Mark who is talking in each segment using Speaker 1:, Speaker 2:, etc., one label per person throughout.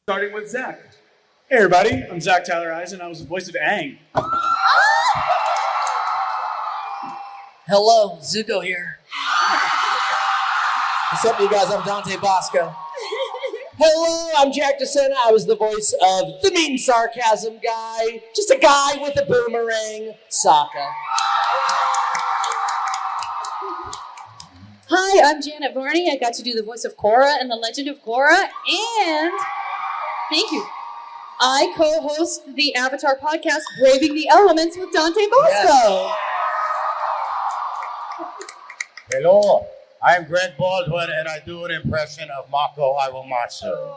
Speaker 1: Starting with Zach. Hey everybody, I'm Zach Tyler Eisen. I was the voice of AANG.
Speaker 2: Hello, ZUKO here. What's up, you guys? I'm Dante BASCO. Hello, I'm Jack DeSena. I was the voice of the mean sarcasm guy. Just a guy with a boomerang, SOKKA.
Speaker 3: Hi, I'm Janet VARNEY. I got to do the voice of KORRA in The Legend of KORRA, and thank you. I co-host the Avatar podcast, Braving the Elements with Dante BASCO.
Speaker 2: Yes.
Speaker 4: Hello, I'm Greg Baldwin, and I do an impression of Mako Iwamatsu.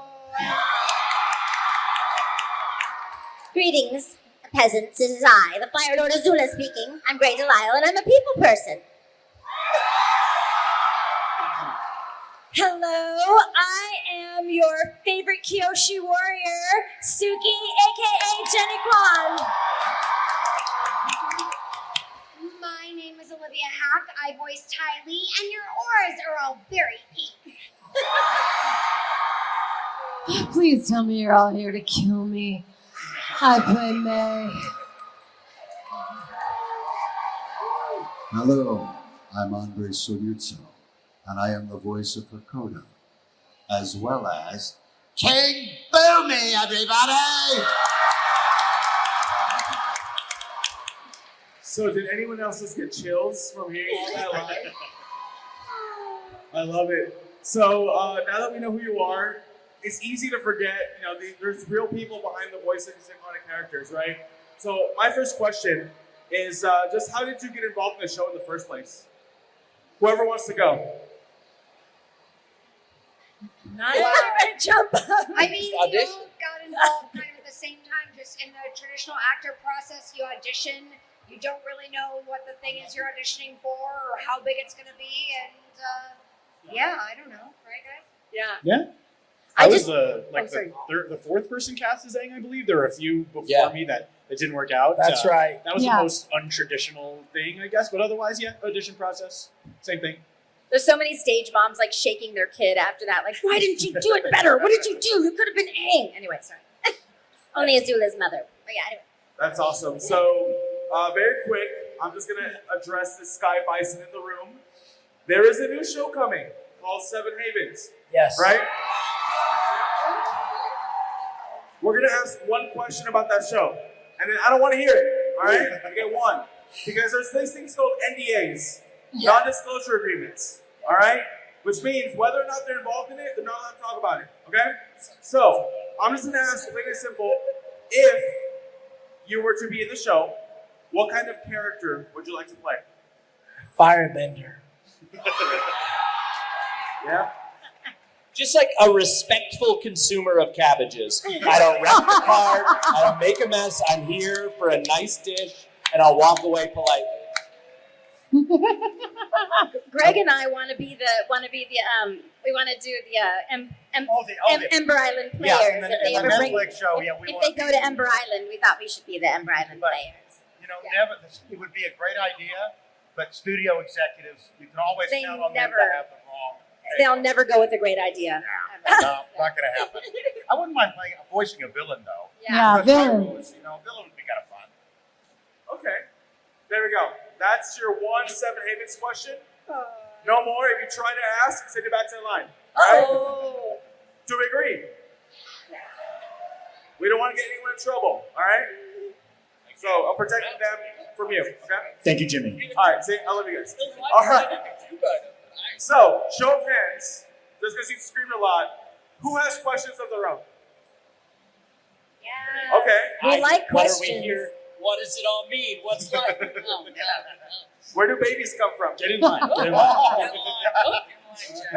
Speaker 5: Greetings, peasants. It is I, the Fire Lord AZULA speaking. I'm Grey DELISLE, and I'm a people person. Hello, I am your favorite Kyoshi warrior, SUKI, aka JENNIE KWAN. My name is Olivia Hack. I voice Ty Lee, and your auras are all very pink.
Speaker 6: Please tell me you're all here to kill me. I play May.
Speaker 7: Hello, I'm Andre SOGLIUZZO, and I am the voice of Hakoda, as well as
Speaker 4: King BUMI, everybody!
Speaker 1: So did anyone else just get chills from hearing all that live? I love it. So now that we know who you are, it's easy to forget, there's real people behind the voice of these iconic characters, right? So my first question is just how did you get involved in the show in the first place? Whoever wants to go.
Speaker 5: Not everybody jump up.
Speaker 8: I mean, we all got involved kind of at the same time, just in the traditional actor process. You audition, you don't really know what the thing is you're auditioning for or how big it's going to be, and yeah, I don't know, right, guys?
Speaker 3: Yeah.
Speaker 1: Yeah. I was the fourth person cast as Aang, I believe. There were a few before me that didn't work out.
Speaker 2: That's right.
Speaker 1: That was the most untraditional thing, I guess. But otherwise, yeah, audition process, same thing.
Speaker 3: There's so many stage moms like shaking their kid after that, like, why didn't you do it better? What did you do? You could have been Aang. Anyway, sorry.
Speaker 5: Only AZULA's mother. But yeah, anyway.
Speaker 1: That's awesome. So, very quick, I'm just going to address this Sky Bison in the room. There is a new show coming called Seven Havens.
Speaker 2: Yes.
Speaker 1: Right? We're going to ask one question about that show. And then I don't want to hear it. All right? I get one. Because there's these things called NDAs. Non-disclosure agreements. All right? Which means whether or not they're involved in it, they're not allowed to talk about it. Okay? So, I'm just going to ask, plain and simple, if you were to be in the show, what kind of character would you like to play?
Speaker 2: Firebender.
Speaker 1: Yeah?
Speaker 2: Just like a respectful consumer of cabbages. I don't wreck the cart, I don't make a mess, I'm here for a nice dish, and I'll walk away politely.
Speaker 3: Greg and I want to be the we want to do the Ember Island players.
Speaker 4: Yeah,
Speaker 3: if they ever bring,
Speaker 4: Netflix show,
Speaker 3: if they go to Ember Island, we thought we should be the Ember Island players.
Speaker 4: It would be a great idea, but studio executives, you can always
Speaker 3: They
Speaker 4: count on
Speaker 3: never-
Speaker 4: them to have the wrong.
Speaker 3: They'll never go with a great idea.
Speaker 4: No, not going to happen. I wouldn't mind voicing a villain, though.
Speaker 6: Yeah,
Speaker 4: Because
Speaker 6: villain.
Speaker 4: villain would be kind of fun.
Speaker 1: Okay. There we go. That's your one Seven Havens question. No more. If you try to ask, send it back to the line. All right?
Speaker 3: Oh.
Speaker 1: Do we agree? We don't want to get anyone in trouble. All right? So I'm protecting them from you. Okay?
Speaker 9: Thank you, Jimmy.
Speaker 1: All right. See, I love you guys. All right. So, show of hands, just because you screamed a lot, who has questions of their own?
Speaker 5: Yeah.
Speaker 1: Okay.
Speaker 3: We like
Speaker 2: What are
Speaker 3: questions.
Speaker 2: we here? What does it all mean? What's life?
Speaker 1: Where do babies come from?
Speaker 9: Get in line. Get in line.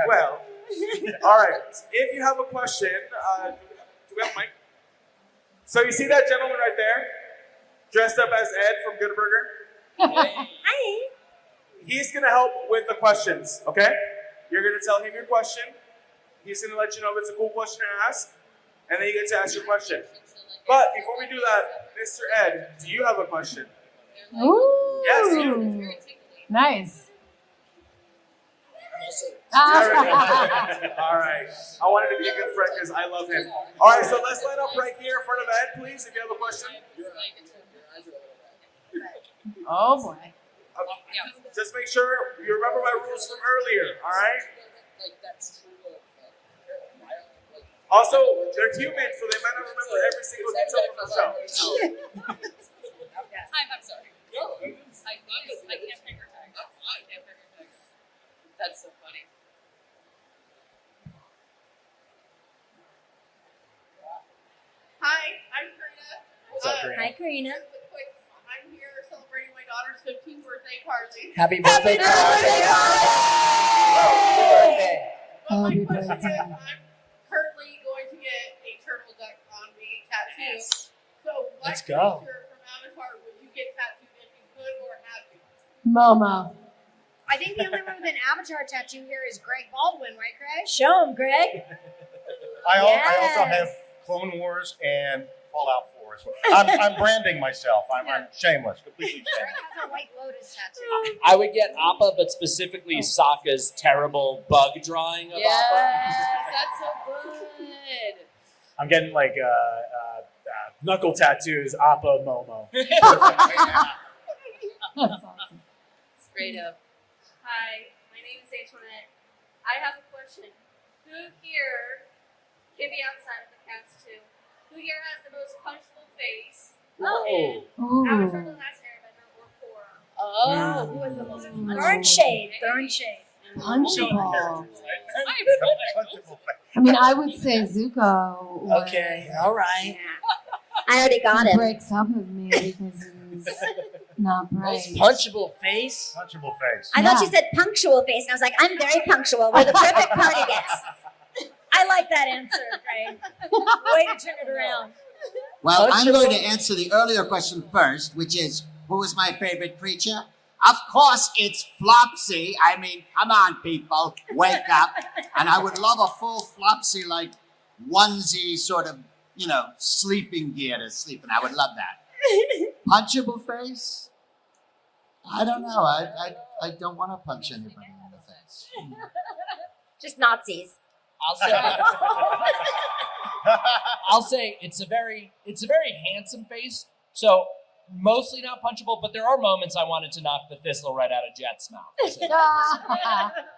Speaker 1: Well, all right. If you have a question, do we have a mic? So you see that gentleman right there, dressed up as Ed from Good Burger?
Speaker 5: Hi.
Speaker 1: He's gonna help with the questions, okay? You're gonna tell him your question. He's gonna let you know if it's a cool question to ask, and then you get to ask your question. But before we do that, Mr. Ed, do you have a question?
Speaker 6: Ooh.
Speaker 1: Yes, you.
Speaker 6: Nice.
Speaker 1: All right. I wanted to be a good friend because I love him. All right, so let's line up right here in front of Ed, please, if you have a question.
Speaker 6: Oh boy.
Speaker 1: Just make sure you remember my rules from earlier, all right? Also, they're human, so they might not remember every single detail from the show.
Speaker 3: I'm sorry. I can't figure it out. That's so funny.
Speaker 9: Hi, I'm Karina.
Speaker 1: What's up, Karina?
Speaker 5: Hi, Karina.
Speaker 9: Just a quick, I'm here celebrating my daughter's 15th birthday party.
Speaker 2: Happy birthday,
Speaker 9: Happy birthday, But my
Speaker 6: Happy
Speaker 9: question
Speaker 6: birthday.
Speaker 9: is, I'm currently going to get a turtle duck on me tattoo. So what
Speaker 2: Let's go.
Speaker 9: creature from Avatar would you get tattooed if you could or have you?
Speaker 6: Momo.
Speaker 8: I think the only one with an avatar tattoo here is Greg Baldwin, right, Greg?
Speaker 5: Show him, Greg.
Speaker 4: I also
Speaker 5: Yes.
Speaker 4: have Clone Wars and Fallout 4 as well. I'm branding myself. I'm shameless, completely
Speaker 8: Greg
Speaker 4: shameless.
Speaker 8: has a white lotus tattoo.
Speaker 2: I would get Appa, but specifically Sokka's terrible bug drawing of Appa.
Speaker 3: That's so good.
Speaker 10: I'm getting like knuckle tattoos, Appa Momo.
Speaker 6: That's awesome.
Speaker 3: Straight up.
Speaker 9: Hi, my name is Antoinette. I have a question. Who here can be outside of the cast too? Who here has the most punchable face?
Speaker 2: Oh.
Speaker 9: Avatar: The
Speaker 6: Ooh.
Speaker 9: Last Airbender or KORRA?
Speaker 3: Oh, who was the most
Speaker 5: Thorn shade. Thorn shade.
Speaker 6: Punchable.
Speaker 4: Punchable face.
Speaker 6: I mean, I would say ZUKO.
Speaker 2: Okay, all right.
Speaker 5: I already got
Speaker 6: He
Speaker 5: him.
Speaker 6: breaks up with me because he's not
Speaker 2: Most
Speaker 6: bright.
Speaker 2: punchable face?
Speaker 4: Punchable face.
Speaker 5: I thought
Speaker 6: Yeah.
Speaker 5: you said punctual face, and I was like, I'm very punctual. We're the perfect party guests. I like that answer, Greg. Way to turn it around.
Speaker 11: Well, I'm going to answer the earlier question first, which is, who is my favorite creature? Of course, it's Flopsy. I mean, come on, people, wake up. And I would love a full Flopsy, like, onesie sort of, sleeping gear to sleep in. I would love that. Punchable face? I don't know. I don't want to punch anybody in the face.
Speaker 5: Just Nazis.
Speaker 2: I'll say it's a very handsome face. So mostly not punchable, but there are moments I wanted to knock the thistle right out of Jet's mouth. So,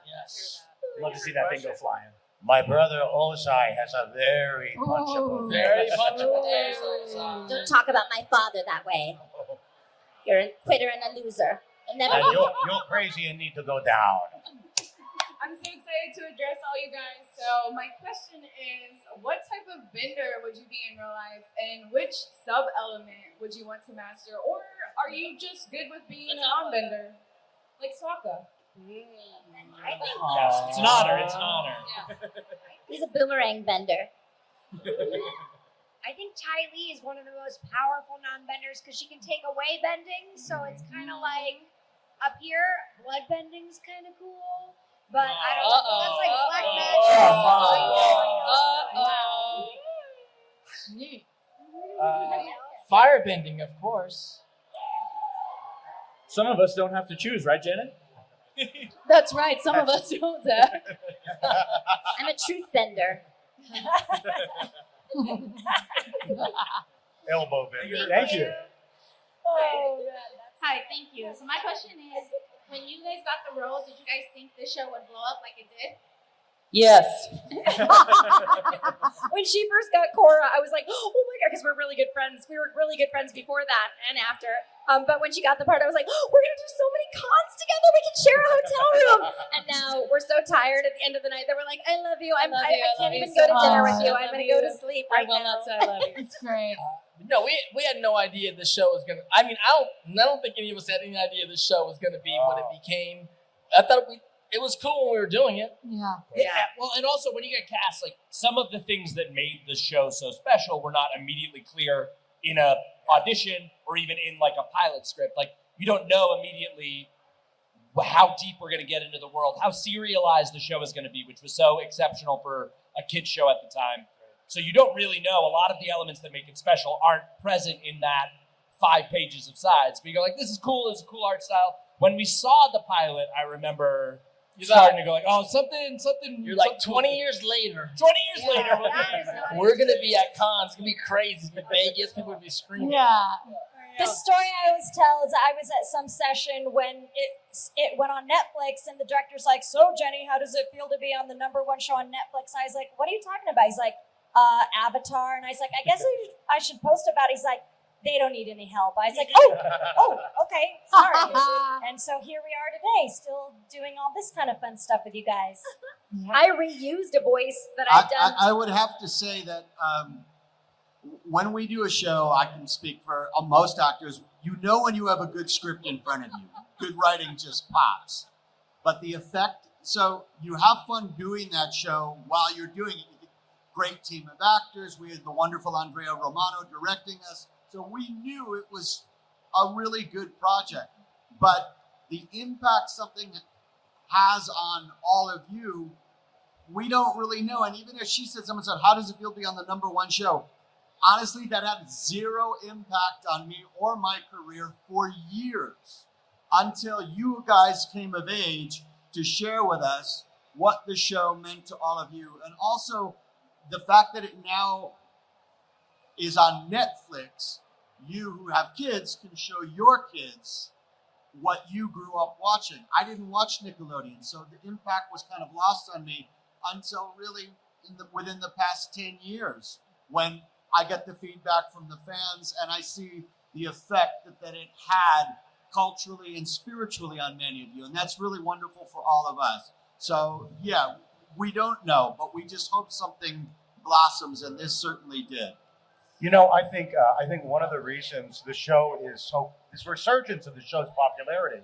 Speaker 2: yes.
Speaker 10: Love to see that thing go flying.
Speaker 4: My brother Ozai has a very punchable
Speaker 6: Ooh.
Speaker 4: face.
Speaker 2: Very punchable face.
Speaker 5: Don't talk about my father that way. You're a quitter and a loser. You'll never
Speaker 4: And you're crazy and need to go down.
Speaker 9: I'm so excited to address all you guys. So my question is, what type of bender would you be in real life, and which sub-element would you want to master? Or are you just good with being a non-bender? Like SOKKA.
Speaker 5: I think
Speaker 2: It's an honor. It's an honor.
Speaker 5: he's a boomerang bender.
Speaker 8: I think Ty Lee is one of the most powerful non-benders because she can take away bending. So it's kind of like up here, blood bending's kind of cool. But I don't know. That's like black magic.
Speaker 2: Firebending, of course.
Speaker 10: Some of us don't have to choose, right, Janet?
Speaker 3: That's right. Some of us don't.
Speaker 5: I'm a truth bender.
Speaker 4: Elbow bender.
Speaker 10: Thank you.
Speaker 9: Hi, thank you. So my question is, when you guys got the role, did you guys think this show would blow up like it did?
Speaker 2: Yes.
Speaker 5: When she first got KORRA, I was like, oh my God, because we're really good friends. We were really good friends before that and after. But when she got the part, I was like, oh, we're going to do so many cons together. We can share a hotel room. And now we're so tired at the end of the night that we're like, I love you. I can't even go to dinner with you. I'm going to go to sleep right now.
Speaker 3: I love you.
Speaker 6: It's great.
Speaker 2: No, we had no idea the show was gonna. I mean, I don't think any of us had any idea the show was gonna be what it became. I thought it was cool when we were doing it.
Speaker 6: Yeah.
Speaker 2: Well, and also when you get cast, like some of the things that made the show so special were not immediately clear in a audition or even in like a pilot script. Like you don't know immediately how deep we're gonna get into the world, how serialized the show is gonna be, which was so exceptional for a kid's show at the time. So you don't really know. A lot of the elements that make it special aren't present in that 5 pages of sides. But you go like, this is cool. It's a cool art style. When we saw the pilot, I remember, You're starting to go like, oh, something.
Speaker 12: You're like
Speaker 2: something
Speaker 12: 20 years later.
Speaker 2: 20 years later.
Speaker 12: We're going to be at cons. It's going to be crazy. It's gonna be Vegas. People will be screaming.
Speaker 6: Yeah.
Speaker 5: The story I always tell is I was at some session when it went on Netflix, and the director's like, "So Jenny, how does it feel to be on the #1 show on Netflix?" I was like, "What are you talking about?" He's like, Avatar, and I was like, "I guess I should post about it." He's like, "They don't need any help." I was like, oh, okay, sorry. And so here we are today, still doing all this kind of fun stuff with you guys. I reused a voice that I've done.
Speaker 11: I would have to say that when we do a show, I can speak for most actors, you know when you have a good script in front of you. Good writing just pops. But the effect, so you have fun doing that show while you're doing it. Great team of actors. We had the wonderful Andrea Romano directing us. So we knew it was a really good project. But the impact something has on all of you, we don't really know. And even if someone said, how does it feel to be on the #1 show? Honestly, that had zero impact on me or my career for years until you guys came of age to share with us what the show meant to all of you. And also the fact that it now is on Netflix, you who have kids can show your kids what you grew up watching. I didn't watch Nickelodeon, so the impact was kind of lost on me until really within the past 10 years when I get the feedback from the fans and I see the effect that it had culturally and spiritually on many of you. And that's really wonderful for all of us. So yeah, we don't know, but we just hope something blossoms, and this certainly did.
Speaker 4: You know, I think one of the reasons the show is this resurgence of the show's popularity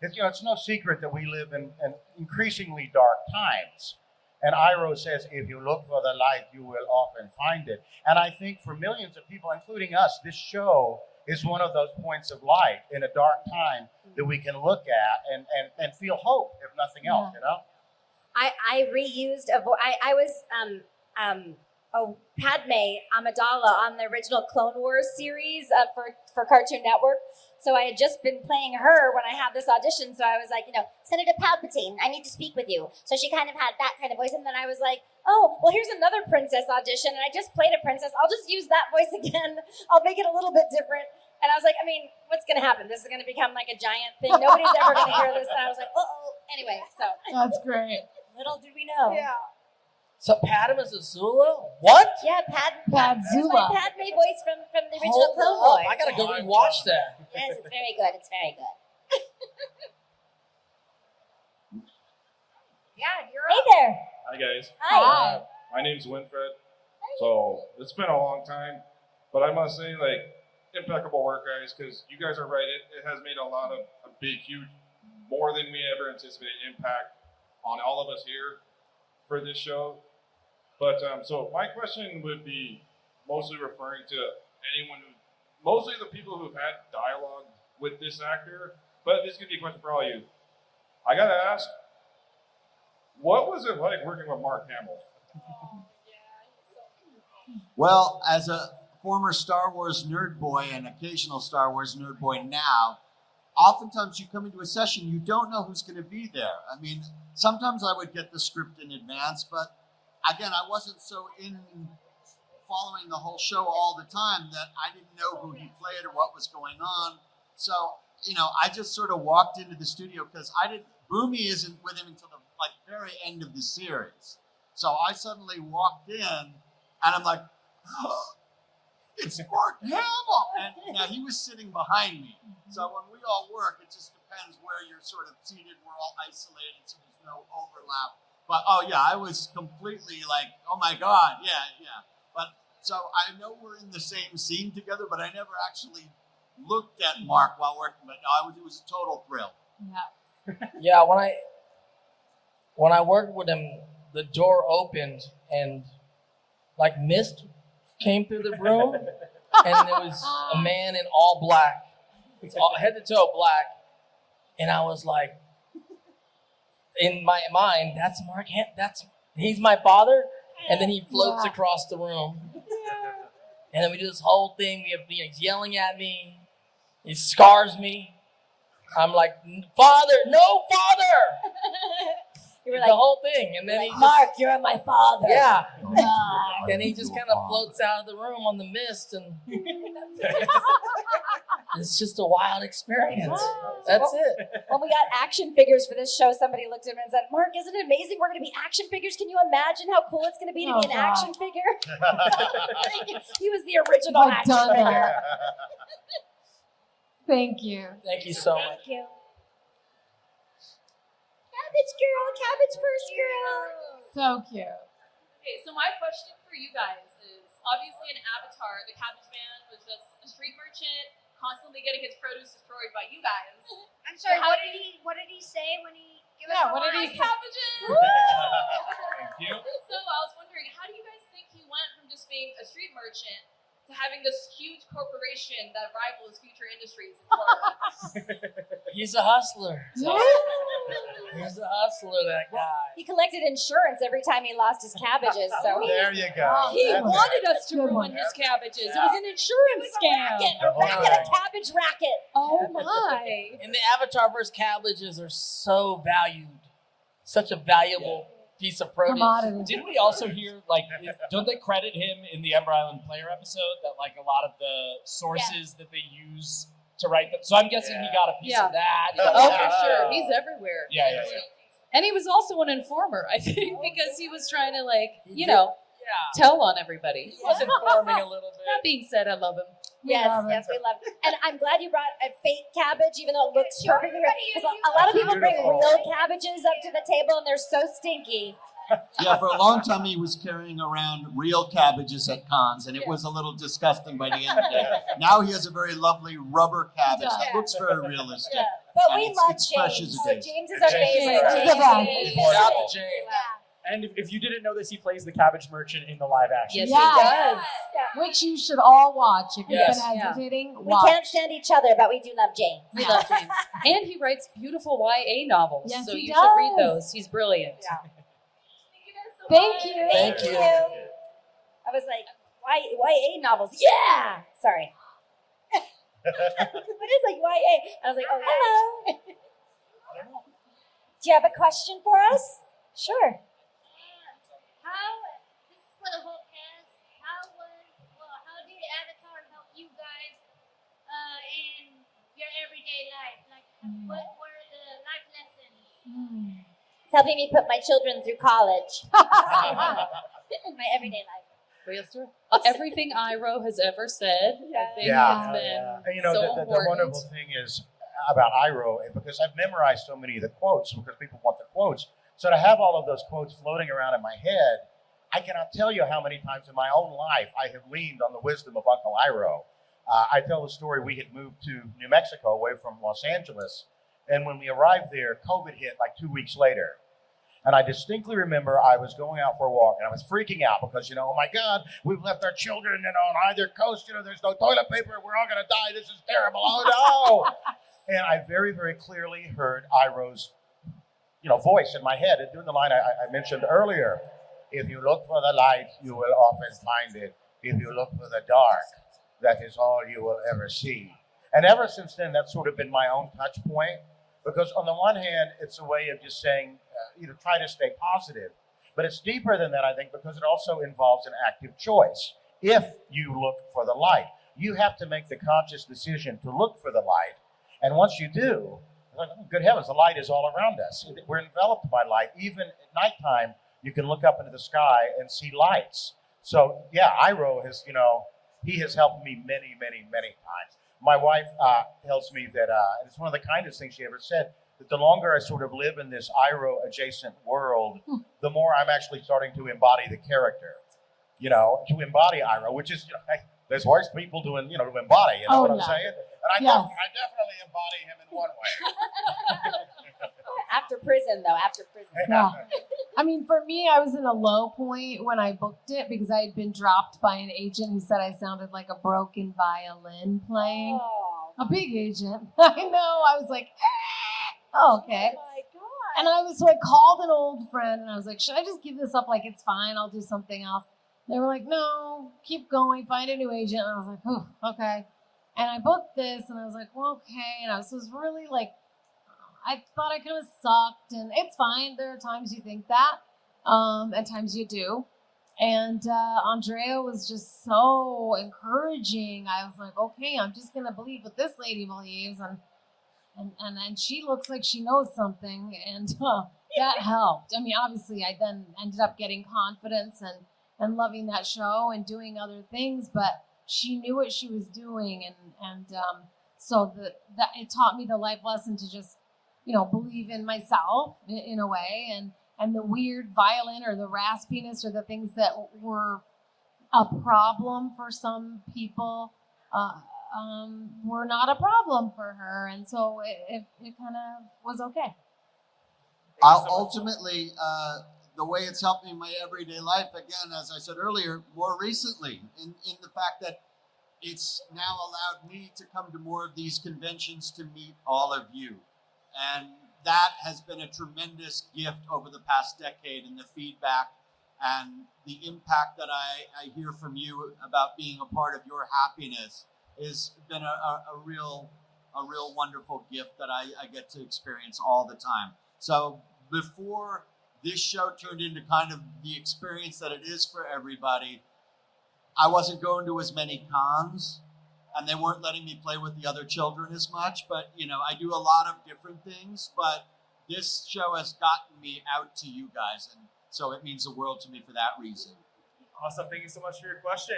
Speaker 4: is, it's no secret that we live in increasingly dark times. And IROH says, if you look for the light, you will often find it. And I think for millions of people, including us, this show is one of those points of light in a dark time that we can look at and feel hope, if nothing else,
Speaker 5: I reused a voice. I was Padme Amidala on the original Clone Wars series for Cartoon Network. So I had just been playing her when I had this audition. So I was like, Senator Palpatine, I need to speak with you. So she kind of had that kind of voice. And then I was like, oh, well, here's another princess audition. And I just played a princess. I'll just use that voice again. I'll make it a little bit different. And I was like, what's going to happen? This is going to become like a giant thing. Nobody's ever going to hear this. And I was like, uh-oh. Anyway, so.
Speaker 6: That's great.
Speaker 5: Little did we know.
Speaker 9: Yeah.
Speaker 12: So Padme is AZULA? What?
Speaker 5: Yeah, Padzula. It's my Padme voice from the original Clone Wars.
Speaker 12: I gotta go rewatch that.
Speaker 5: Yes, it's very good. It's very good. Yeah, you're Hey there.
Speaker 13: Hi guys.
Speaker 5: Hi.
Speaker 13: My name's Winfred. So it's been a long time, but I must say, impeccable work, guys, because you guys are right. It has made a big, huge, more than we ever anticipated impact on all of us here for this show. But so my question would be mostly referring to mostly the people who've had dialogue with this actor, but this is going to be a question for all of you. I got to ask, what was it like working with Mark Hamill?
Speaker 11: Well, as a former Star Wars nerd boy and occasional Star Wars nerd boy now, oftentimes you come into a session, you don't know who's going to be there. Sometimes I would get the script in advance, but again, I wasn't so in following the whole show all the time that I didn't know who he played or what was going on. So, I just sort of walked into the studio because BUMI isn't with him until the very end of the series. So I suddenly walked in and I'm like, oh, it's Mark Hamill. And he was sitting behind me. So when we all work, it just depends where you're sort of seated. We're all isolated, so there's no overlap. But I was completely like, oh my God, yeah. But so I know we're in the same scene together, but I never actually looked at Mark while working. But it was a total thrill.
Speaker 6: Yeah.
Speaker 12: Yeah, when I worked with him, the door opened and mist came through the room, and there was a man in all black, head to toe black, and I was like, in my mind, that's Mark. He's my father, and then he floats across the room, and then we do this whole thing. He's yelling at me, he scars me. I'm like, father, no father.
Speaker 5: You were
Speaker 12: the
Speaker 5: like,
Speaker 12: whole thing, and then he just,
Speaker 5: Mark, you're my father.
Speaker 12: yeah,
Speaker 5: Mark.
Speaker 12: and he just kind of floats out of the room on the mist, and it's just a wild experience. That's it.
Speaker 5: When we got action figures for this show, somebody looked at me and said, Mark, isn't it amazing we're going to be action figures? Can you imagine how cool it's going to be to be an action figure? He was the original
Speaker 6: I've
Speaker 5: action
Speaker 6: done
Speaker 5: figure.
Speaker 6: that. Thank you.
Speaker 12: Thank you so much.
Speaker 5: Thank you. Cabbage girl, cabbage purse girl.
Speaker 6: So cute.
Speaker 9: Okay, so my question for you guys is obviously in Avatar, the Cabbage Man was just a street merchant, constantly getting his produce destroyed by you guys.
Speaker 8: I'm sorry.
Speaker 9: So
Speaker 8: What did he say when he gave
Speaker 6: Yeah,
Speaker 8: us the
Speaker 6: what did
Speaker 8: line?
Speaker 6: he say?
Speaker 9: Cabbages!
Speaker 2: Thank you.
Speaker 9: So I was wondering, how do you guys think he went from just being a street merchant to having this huge corporation that rivals future industries in Florida?
Speaker 12: He's a hustler.
Speaker 6: Yeah.
Speaker 12: He's a hustler, that guy.
Speaker 5: He collected insurance every time he lost his cabbages, so
Speaker 4: There you go.
Speaker 3: He
Speaker 4: That's
Speaker 3: wanted
Speaker 4: it.
Speaker 3: us to
Speaker 6: Good
Speaker 3: ruin
Speaker 6: one.
Speaker 3: his cabbages. It was an insurance scam.
Speaker 5: a cabbage racket.
Speaker 3: Oh my.
Speaker 12: In the Avatarverse, cabbages are so valued. Such a valuable piece of produce.
Speaker 6: Commodity.
Speaker 2: Didn't we also hear, like, don't they credit him in the Ember Island Player episode that, like, a lot of the sources that they use to write them? So I'm guessing he got a piece
Speaker 3: Yeah.
Speaker 2: of that. He got
Speaker 3: Oh,
Speaker 2: a
Speaker 3: for
Speaker 2: piece
Speaker 3: sure.
Speaker 2: of-
Speaker 3: He's everywhere.
Speaker 2: Yeah.
Speaker 3: And he was also an informer, I think, because he was trying to, like,
Speaker 12: He
Speaker 3: you
Speaker 12: did.
Speaker 3: know,
Speaker 12: Yeah.
Speaker 3: tell on everybody.
Speaker 12: He was informing a little bit.
Speaker 3: That being said, I love him.
Speaker 5: Yes, we love it. And I'm glad you brought a fake cabbage, even though it looks perfectly real. Because a lot of people bring
Speaker 4: Beautiful.
Speaker 5: real cabbages up to the table and they're so stinky.
Speaker 11: Yeah, for a long time he was carrying around real cabbages at cons, and it was a little disgusting by the end of the day. Now he has a very lovely rubber cabbage that looks very realistic.
Speaker 5: But
Speaker 11: And
Speaker 5: we
Speaker 11: it's-
Speaker 5: love
Speaker 11: it's fresh
Speaker 5: James.
Speaker 11: as a
Speaker 5: So
Speaker 11: daisy.
Speaker 5: James is our
Speaker 10: James
Speaker 5: favorite.
Speaker 10: is
Speaker 6: the
Speaker 5: James
Speaker 6: best.
Speaker 5: is
Speaker 12: Shout out
Speaker 5: amazing.
Speaker 12: to James.
Speaker 5: Yeah.
Speaker 10: And if you didn't know this, he plays the Cabbage Merchant in the live action.
Speaker 3: Yes,
Speaker 6: Yes.
Speaker 3: he does.
Speaker 6: Which you should all watch. If you've
Speaker 12: Yes.
Speaker 6: been
Speaker 3: Yeah.
Speaker 6: hesitating,
Speaker 5: We
Speaker 6: watch.
Speaker 5: can't stand each other, but we do love James.
Speaker 3: We love James. And he writes beautiful YA novels.
Speaker 6: Yes,
Speaker 3: so
Speaker 6: he
Speaker 3: you should read
Speaker 6: does.
Speaker 3: those. He's brilliant.
Speaker 6: Thank you.
Speaker 12: Thank you.
Speaker 5: I was like, YA novels. Yeah. Sorry. What is like YA? I was like, oh, hello. Do you have a question for us? Sure.
Speaker 14: How, this is for the whole cast, how did Avatar help you guys in your everyday life? Like, what were the life lessons?
Speaker 5: It's helping me put my children through college. My everyday life.
Speaker 3: Real story. Everything IROH has ever said, I think,
Speaker 4: Yeah.
Speaker 3: has been
Speaker 4: And you know,
Speaker 3: so
Speaker 4: the
Speaker 3: important.
Speaker 4: wonderful thing is about IROH, because I've memorized so many of the quotes because people want the quotes. So to have all of those quotes floating around in my head, I cannot tell you how many times in my own life I have leaned on the wisdom of Uncle IROH. I tell the story, we had moved to New Mexico away from Los Angeles. And when we arrived there, COVID hit like 2 weeks later. And I distinctly remember I was going out for a walk and I was freaking out because, oh my God, we've left our children, on either coast, there's no toilet paper. We're all going to die. This is terrible. Oh no. And I very, very clearly heard IROH's, voice in my head. And doing the line I mentioned earlier, if you look for the light, you will often find it. If you look for the dark, that is all you will ever see. And ever since then, that's sort of been my own touch point. Because on the one hand, it's a way of just saying, try to stay positive. But it's deeper than that, I think, because it also involves an active choice. If you look for the light, you have to make the conscious decision to look for the light. And once you do, good heavens, the light is all around us. We're enveloped by light. Even at nighttime, you can look up into the sky and see lights. So, yeah, IROH has, he has helped me many, many, many times. My wife tells me that, and it's one of the kindest things she ever said, that the longer I sort of live in this IROH adjacent world, the more I'm actually starting to embody the character, to embody IROH, which is, there's worse people to embody, what I'm saying? And I definitely embody him in one way.
Speaker 5: After prison, though, after prison.
Speaker 6: Yeah. I mean, for me, I was in a low point when I booked it because I had been dropped by an agent who said I sounded like a broken violin playing.
Speaker 5: Oh,
Speaker 6: A big agent. I know. I was like, oh, okay.
Speaker 5: oh my God.
Speaker 6: And I called an old friend and I was like, should I just give this up? Like, it's fine. I'll do something else. They were like, no, keep going. Find a new agent. And I was like, oh, okay. And I booked this and I was like, well, okay. And I was really like, I thought I kind of sucked, and it's fine. There are times you think that, and times you do. And Andrea was just so encouraging. I was like, okay, I'm just gonna believe what this lady believes, and she looks like she knows something, and that helped. I mean, obviously, I then ended up getting confidence and loving that show and doing other things, but she knew what she was doing, and so that it taught me the life lesson to just, believe in myself in a way, and the weird violin or the raspiness or the things that were a problem for some people were not a problem for her, and so it kind of was okay.
Speaker 7: Ultimately, the way it's helped me in my everyday life, again, as I said earlier, more recently, in the fact that it's now allowed me to come to more of these conventions to meet all of you. And that has been a tremendous gift over the past decade, and the feedback and the impact that I hear from you about being a part of your happiness has been a real wonderful gift that I get to experience all the time. So before this show turned into kind of the experience that it is for everybody, I wasn't going to as many cons, and they weren't letting me play with the other children as much. But, I do a lot of different things, but this show has gotten me out to you guys, and so it means the world to me for that reason.
Speaker 1: Awesome. Thank you so much for your question.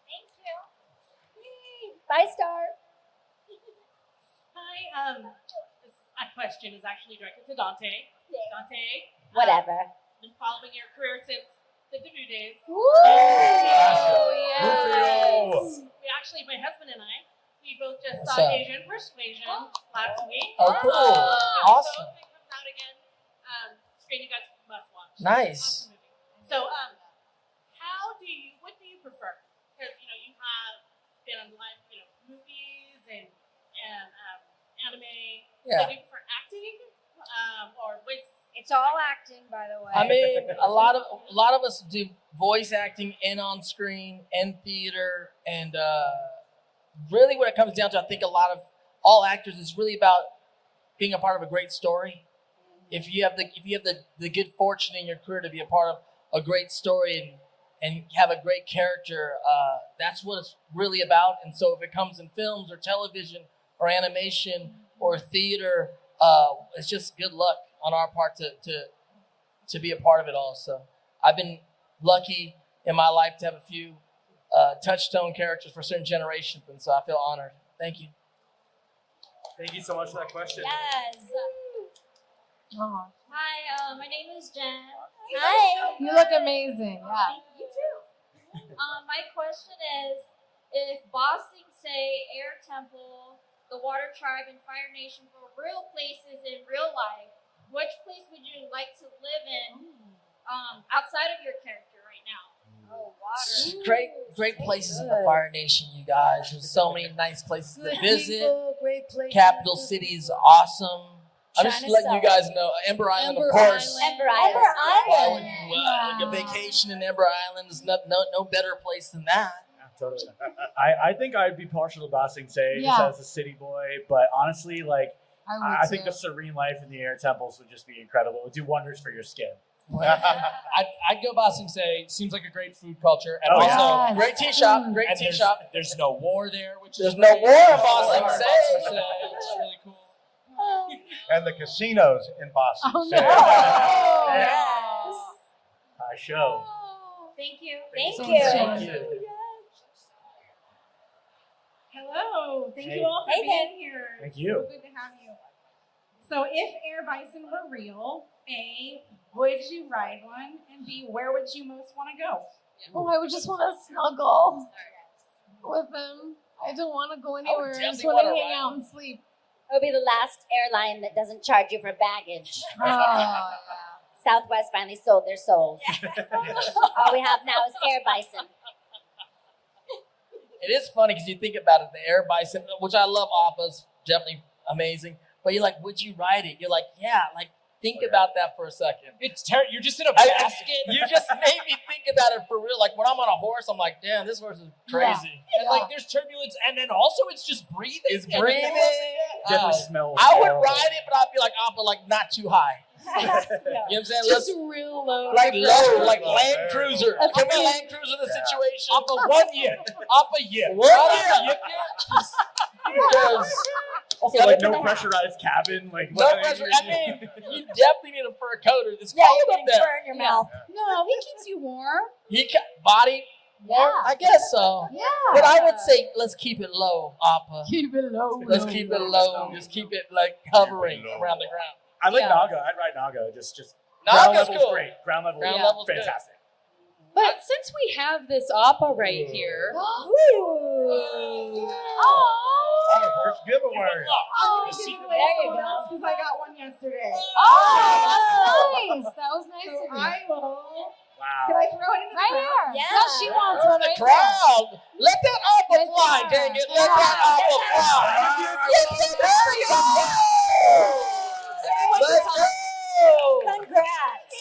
Speaker 5: Thank you. Bye, Star.
Speaker 15: Hi. This question is actually directed to Dante. Dante.
Speaker 5: Whatever.
Speaker 15: Been following your career since the debut days.
Speaker 5: Woo!
Speaker 15: Yes. We actually, my husband and I, we both just
Speaker 12: What's
Speaker 15: saw
Speaker 12: up?
Speaker 15: Asian Persuasion last week.
Speaker 12: Oh, cool. Awesome.
Speaker 15: So if it comes out again, screen you guys must watch.
Speaker 12: Nice.
Speaker 15: Awesome movie. So, what do you prefer? Because, you have been on live, movies and anime.
Speaker 12: Yeah.
Speaker 15: So do you prefer acting or voice?
Speaker 8: It's all acting, by the way.
Speaker 12: I mean, a lot of us do voice acting and on screen and theater, and really, what it comes down to, I think a lot of all actors is really about being a part of a great story. If you have the good fortune in your career to be a part of a great story and have a great character, that's what it's really about. And so, if it comes in films or television or animation or theater, it's just good luck on our part to be a part of it all. So I've been lucky in my life to have a few touchstone characters for certain generations, and so I feel honored. Thank you.
Speaker 1: Thank you so much for that question.
Speaker 5: Yes.
Speaker 6: Oh,
Speaker 14: Hi, my name is Jen.
Speaker 5: Hi.
Speaker 6: you look amazing. Yeah.
Speaker 14: You too. My question is, if Ba Sing Se, Air Temple, the Water Tribe, and Fire Nation were real places in real life, which place would you like to live in outside of your character right now?
Speaker 8: Oh, water.
Speaker 12: Great places in the Fire Nation, you guys. There's so many nice places to visit.
Speaker 5: Great places.
Speaker 12: Capital City's awesome. I'm just
Speaker 5: China
Speaker 12: letting you
Speaker 5: South.
Speaker 12: guys know. Ember Island,
Speaker 6: Ember
Speaker 12: of course.
Speaker 5: Ember Island.
Speaker 12: Like a vacation in Ember Island is no better place than that.
Speaker 10: Totally. I think I'd be partial to Ba Sing Se just
Speaker 6: Yeah.
Speaker 10: as a city boy, but honestly, I think
Speaker 6: too.
Speaker 10: the serene life in the air temples would just be incredible. It would do wonders for your skin.
Speaker 2: I'd go Ba Sing Se. Seems like a great food culture, and
Speaker 10: Oh,
Speaker 2: also
Speaker 6: Yes.
Speaker 12: Great tea shop. Great
Speaker 2: and
Speaker 12: tea shop.
Speaker 2: there's no war there, which
Speaker 12: There's
Speaker 2: is
Speaker 12: no
Speaker 2: great.
Speaker 12: war in Ba
Speaker 2: Ba
Speaker 12: Sing
Speaker 2: Sing
Speaker 12: Se.
Speaker 2: Se, which is really cool.
Speaker 4: And the casinos in Boston.
Speaker 6: Oh,
Speaker 4: So-
Speaker 6: no.
Speaker 5: Yes.
Speaker 10: High show.
Speaker 14: Thank you.
Speaker 5: Thank
Speaker 6: Thank
Speaker 5: you.
Speaker 10: Thank you.
Speaker 9: Hello. Thank
Speaker 10: Hey.
Speaker 9: you all for
Speaker 5: Hey,
Speaker 9: being
Speaker 5: Ben.
Speaker 9: here.
Speaker 10: Thank you.
Speaker 9: So good to have you. So if air bison were real, A, would you ride one? And B, where would you most want to go?
Speaker 6: Oh, I would just want to snuggle with him. I don't want to go anywhere. I just
Speaker 12: definitely
Speaker 6: want to
Speaker 12: wanna
Speaker 6: hang
Speaker 12: ride
Speaker 6: out and sleep.
Speaker 5: It'll be the last airline that doesn't charge you for baggage.
Speaker 6: Oh,
Speaker 5: Southwest finally sold their souls. All we have now is air bison.
Speaker 12: It is funny because you think about it, the air bison, which I love. Appa's definitely amazing. But you're like, would you ride it? You're like, yeah, like think about that for a second.
Speaker 2: It's terrible. You're just in a basket.
Speaker 12: You just made me think about it for real. Like when I'm on a horse, I'm like, damn, this horse is crazy.
Speaker 2: And like there's turbulence, and then also it's just breathing.
Speaker 12: It's breathing.
Speaker 10: Different smells.
Speaker 12: I would ride it, but I'd be like, Appa, like not too high. You know what I'm saying?
Speaker 3: Just real low.
Speaker 12: Like low, like Land Cruiser. Can we Land Cruiser the situation?
Speaker 2: Appa 1 Yip. Appa Yip.
Speaker 12: 1 Yip. Because
Speaker 10: Also, like no pressurized cabin. Like
Speaker 12: no pressure. I mean, you definitely need a fur coater. It's cold
Speaker 5: you're
Speaker 12: up
Speaker 5: getting
Speaker 12: there.
Speaker 5: fur in your mouth.
Speaker 3: No, he keeps you warm.
Speaker 12: Body warm?
Speaker 5: Yeah.
Speaker 12: I guess so.
Speaker 5: Yeah.
Speaker 12: But I would say let's keep it low, Appa.
Speaker 6: Keep it low.
Speaker 12: Let's keep it low. Just keep it like hovering around the ground.
Speaker 10: I like
Speaker 3: Yeah.
Speaker 10: Naga. I'd ride Naga. Just ground
Speaker 12: Naga's
Speaker 10: level's
Speaker 12: cool.
Speaker 10: great. Ground level,
Speaker 12: Ground level's good.
Speaker 10: fantastic.
Speaker 3: But since we have this Appa right here,
Speaker 4: Our first giveaway.
Speaker 9: Oh,
Speaker 5: There you go.
Speaker 9: because I got one yesterday.
Speaker 6: Oh, that's nice. That was nice
Speaker 9: So
Speaker 6: of you.
Speaker 9: I will.
Speaker 10: Wow.
Speaker 9: Can I throw it in the
Speaker 6: Right
Speaker 9: crowd?
Speaker 6: here.
Speaker 5: Yeah.
Speaker 6: No, she wants one
Speaker 12: The
Speaker 6: right there.
Speaker 12: crowd. Let that Appa
Speaker 6: Right
Speaker 12: fly,
Speaker 6: there.
Speaker 12: dang it. Let that Appa fly. Let's go.
Speaker 5: Congrats.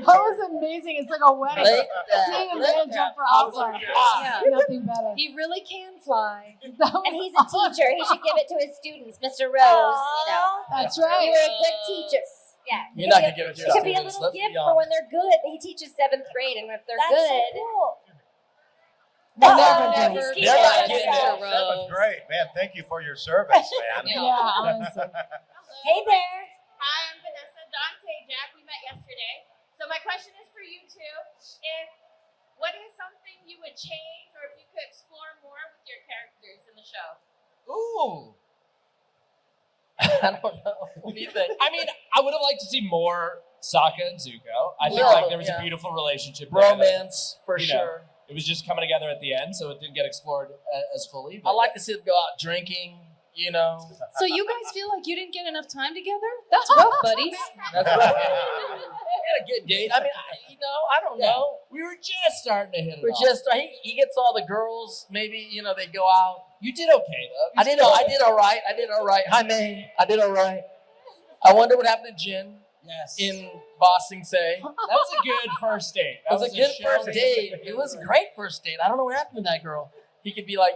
Speaker 6: That was amazing. It's like a wedding. Seeing a man jump for Appa.
Speaker 3: Yeah.
Speaker 6: Nothing better.
Speaker 3: he really can fly.
Speaker 6: That was
Speaker 5: And he's a teacher. He should give it to his students, Mr. Rose. You know,
Speaker 6: That's right.
Speaker 5: you're a good teacher. Yeah.
Speaker 12: You're not going to give it to
Speaker 5: It
Speaker 12: your
Speaker 5: could be a
Speaker 12: students.
Speaker 5: little
Speaker 12: Let's be
Speaker 5: gift for
Speaker 12: honest.
Speaker 5: when they're good. He teaches 7th grade, and if they're
Speaker 8: That's so
Speaker 5: good,
Speaker 8: cool.
Speaker 6: They'll
Speaker 5: Oh,
Speaker 6: never
Speaker 5: he's
Speaker 6: do it.
Speaker 5: keeping
Speaker 12: They're not
Speaker 5: it
Speaker 12: getting
Speaker 5: himself.
Speaker 12: it.
Speaker 4: That was great, man. Thank you for your service, man.
Speaker 6: Yeah, honestly.
Speaker 5: Hey there.
Speaker 15: Hi, I'm Vanessa. Dante, Jack, we met yesterday. So my question is for you two. What is something you would change or if you could explore more with your characters in the show?
Speaker 12: Ooh. I don't know. What do you think?
Speaker 2: I mean, I would have liked to see more SOKKA and ZUKO. I feel
Speaker 12: Yeah.
Speaker 2: like there was
Speaker 12: Yeah.
Speaker 2: a beautiful relationship there that,
Speaker 12: Romance, for
Speaker 2: you know,
Speaker 12: sure.
Speaker 2: it was just coming together at the end, so it didn't get explored as fully.
Speaker 12: I like to see them go out drinking, you know.
Speaker 3: So you guys feel like you didn't get enough time together? That's rough, buddies.
Speaker 12: That's right. We had a good date. I mean, I don't know.
Speaker 2: We were just starting to hit it
Speaker 12: We're
Speaker 2: off.
Speaker 12: just, he gets all the girls, maybe, they go out.
Speaker 2: You did okay, though.
Speaker 12: I did all right. Hi, May. I did all right. I wonder what happened to Jen
Speaker 2: Yes.
Speaker 12: in Boston, say.
Speaker 2: That was a good first date.
Speaker 12: It was a good first date. It was a great first date. I don't know what happened to that girl. He could be like,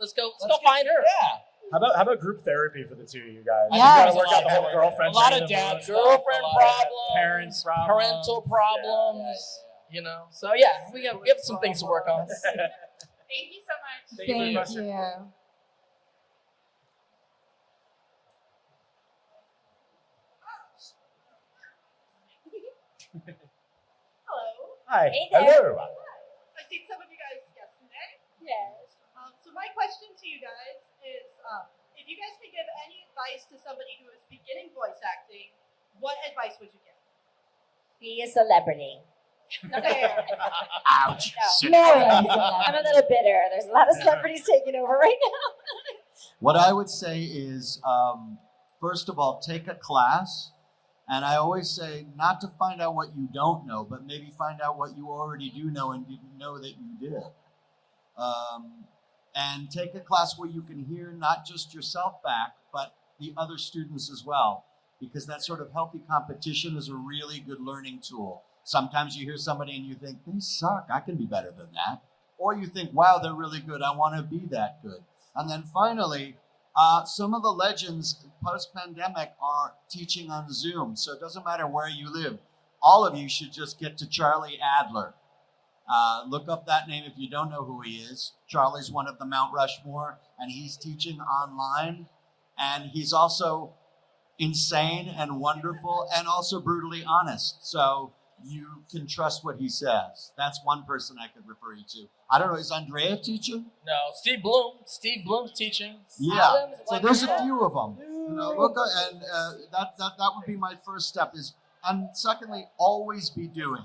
Speaker 12: let's go find her.
Speaker 2: Yeah.
Speaker 10: How about group therapy for the two of you guys?
Speaker 6: Yes.
Speaker 10: You gotta work out the whole girlfriend
Speaker 2: A lot
Speaker 10: thing
Speaker 2: of
Speaker 10: in the
Speaker 2: dads.
Speaker 10: book.
Speaker 12: Girlfriend problems,
Speaker 10: parents problems,
Speaker 12: parental problems, So yeah, we have some things to work on.
Speaker 15: Thank you so much.
Speaker 10: Thank you very much.
Speaker 6: you.
Speaker 15: Hello.
Speaker 10: Hi.
Speaker 5: Hey there.
Speaker 4: Hello.
Speaker 15: I seen some of you guys yesterday.
Speaker 5: Yes.
Speaker 15: So my question to you guys is, if you guys could give any advice to somebody who is beginning voice acting, what advice would you give?
Speaker 5: Be a celebrity.
Speaker 15: Okay.
Speaker 4: Ouch.
Speaker 5: No, I'm a little bitter. There's a lot of celebrities taking over right now.
Speaker 7: What I would say is, first of all, take a class. And I always say not to find out what you don't know, but maybe find out what you already do know and didn't know that you did. And take a class where you can hear not just yourself back, but the other students as well. Because that sort of healthy competition is a really good learning tool. Sometimes you hear somebody and you think, they suck, I can be better than that. Or you think, wow, they're really good, I want to be that good. And then finally, some of the legends post-pandemic are teaching on Zoom. So it doesn't matter where you live. All of you should just get to Charlie Adler. Look up that name if you don't know who he is. Charlie's one of the Mount Rushmore, and he's teaching online. And he's also insane and wonderful and also brutally honest. So you can trust what he says. That's one person I could refer you to. I don't know, is Andrea teaching?
Speaker 12: No, Steve Bloom. Steve Bloom's teaching.
Speaker 7: Yeah, so there's a few of them. Look, and that would be my first step. And secondly, always be doing,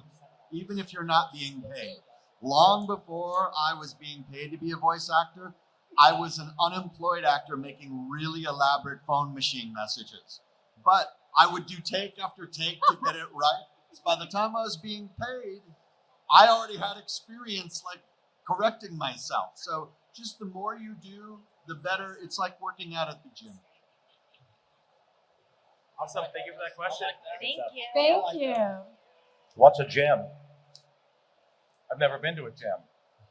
Speaker 7: even if you're not being paid. Long before I was being paid to be a voice actor, I was an unemployed actor making really elaborate phone machine messages. But I would do take after take to get it right. So by the time I was being paid, I already had experience like correcting myself. So just the more you do, the better. It's like working out at the gym.
Speaker 1: Awesome. Thank you for that question.
Speaker 5: Thank you.
Speaker 6: Thank you.
Speaker 4: What's a gym? I've never been to a gym.